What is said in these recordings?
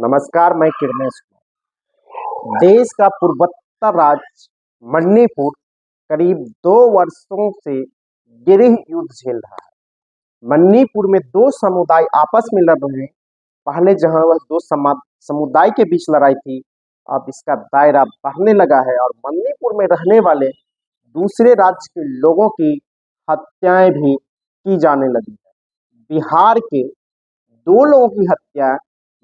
नमस्कार, मैं किरणेश कुमार। देश का पूर्वोत्तर राज्य मणिपुर करीब 2 वर्षों से गृह युद्ध झेल रहा है। मणिपुर में दो समुदाय आपस में लड़ रहे हैं। पहले जहां वह दो समुदाय के बीच लड़ाई थी, अब इसका दायरा बढ़ने लगा है और मणिपुर में रहने वाले दूसरे राज्य के लोगों की हत्याएं भी की जाने लगी है। बिहार के दो लोगों की हत्या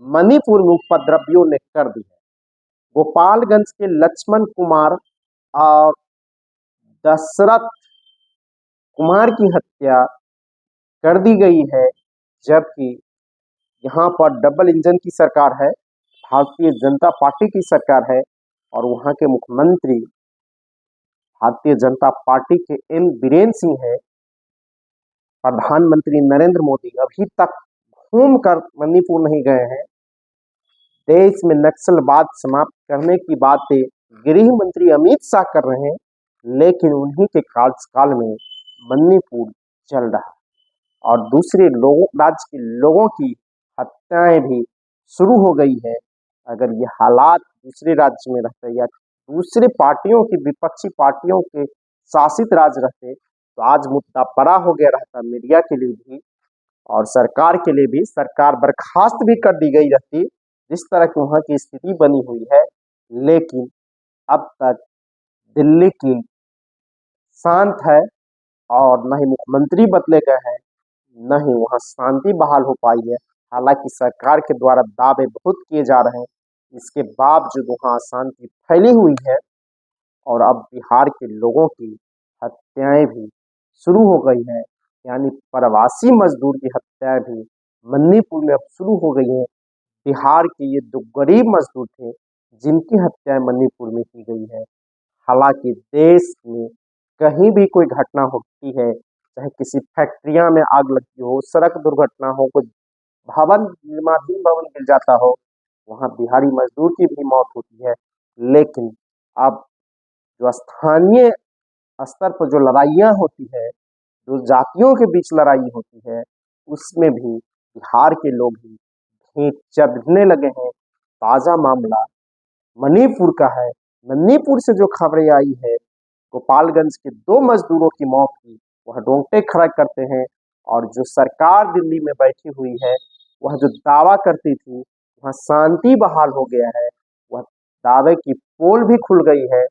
मणिपुर में उपद्रवियों ने कर दी है। गोपालगंज के लक्ष्मण कुमार और दशरथ कुमार की हत्या कर दी गई है, जबकि यहाँ पर डबल इंजन की सरकार है, भारतीय जनता पार्टी की सरकार है और वहाँ के मुख्यमंत्री भारतीय जनता पार्टी के एन बीरेन सिंह है। प्रधानमंत्री नरेंद्र मोदी अभी तक घूम कर मणिपुर नहीं गए हैं। देश में नक्सलवाद समाप्त करने की बातें गृह मंत्री अमित शाह कर रहे हैं, लेकिन उन्हीं के कार्यकाल में मणिपुर चल रहा है और दूसरे राज्य के लोगों की हत्याएं भी शुरू हो गई है। अगर ये हालात दूसरे राज्य में रहते या दूसरे पार्टियों की विपक्षी पार्टियों के शासित राज्य रहते तो आज मुद्दा बड़ा हो गया रहता, मीडिया के लिए भी और सरकार के लिए भी। सरकार बर्खास्त भी कर दी गई रहती जिस तरह की वहाँ की स्थिति बनी हुई है, लेकिन अब तक दिल्ली की शांत है और न ही मुख्यमंत्री बदले गए हैं, न ही वहाँ शांति बहाल हो पाई है। हालांकि सरकार के द्वारा दावे बहुत किए जा रहे हैं, इसके बावजूद वहाँ अशांति फैली हुई है और अब बिहार के लोगों की हत्याएं भी शुरू हो गई है। यानी प्रवासी मजदूर की हत्याएं भी मणिपुर में अब शुरू हो गई है। बिहार के ये दो गरीब मजदूर थे जिनकी हत्याएं मणिपुर में की गई है। हालांकि देश में कहीं भी कोई घटना होती है, चाहे किसी फैक्ट्रिया में आग लगती हो, सड़क दुर्घटना हो, कोई निर्माणाधीन भवन गिर जाता हो, वहाँ बिहारी मजदूर की भी मौत होती है। लेकिन अब जो स्थानीय स्तर पर जो लड़ाइयाँ होती है, जो जातियों के बीच लड़ाई होती है, उसमें भी बिहार के लोग ही भेंट चढ़ने लगे हैं। ताज़ा मामला मणिपुर का है। मणिपुर से जो खबरें आई है, गोपालगंज के दो मजदूरों की मौत की, वह रोंगटे खड़ा करते हैं। और जो सरकार दिल्ली में बैठी हुई है, वह जो दावा करती थी वह शांति बहाल हो गया है, वह दावे की पोल भी खुल गई है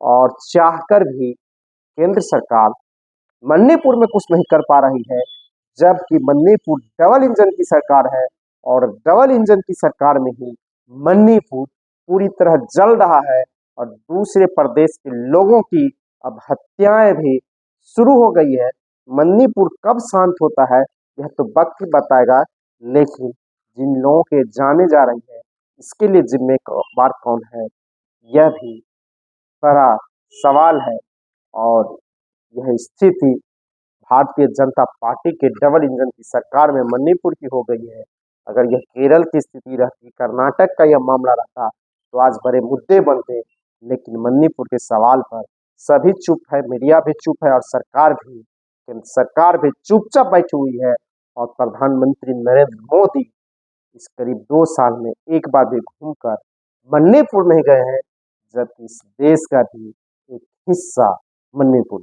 और चाहकर भी केंद्र सरकार मणिपुर में कुछ नहीं कर पा रही है। जबकि मणिपुर डबल इंजन की सरकार है और डबल इंजन की सरकार में ही मणिपुर पूरी तरह जल रहा है और दूसरे प्रदेश के लोगों की अब हत्याएं भी शुरू हो गई है। मणिपुर कब शांत होता है यह तो वक्त ही बताएगा, लेकिन जिन लोगों के जाने जा रही है इसके लिए जिम्मेदार कौन है, यह भी बड़ा सवाल है। और यह स्थिति भारतीय जनता पार्टी के डबल इंजन की सरकार में मणिपुर की हो गई है। अगर यह केरल की स्थिति रहती, कर्नाटक का यह मामला रहता तो आज बड़े मुद्दे बनते, लेकिन मणिपुर के सवाल पर सभी चुप है, मीडिया भी चुप है और सरकार भी चुपचाप बैठी हुई है। और प्रधानमंत्री नरेंद्र मोदी इस करीब 2 साल में एक बार भी घूमकर मणिपुर नहीं गए हैं, जबकि इस देश का भी एक हिस्सा मणिपुर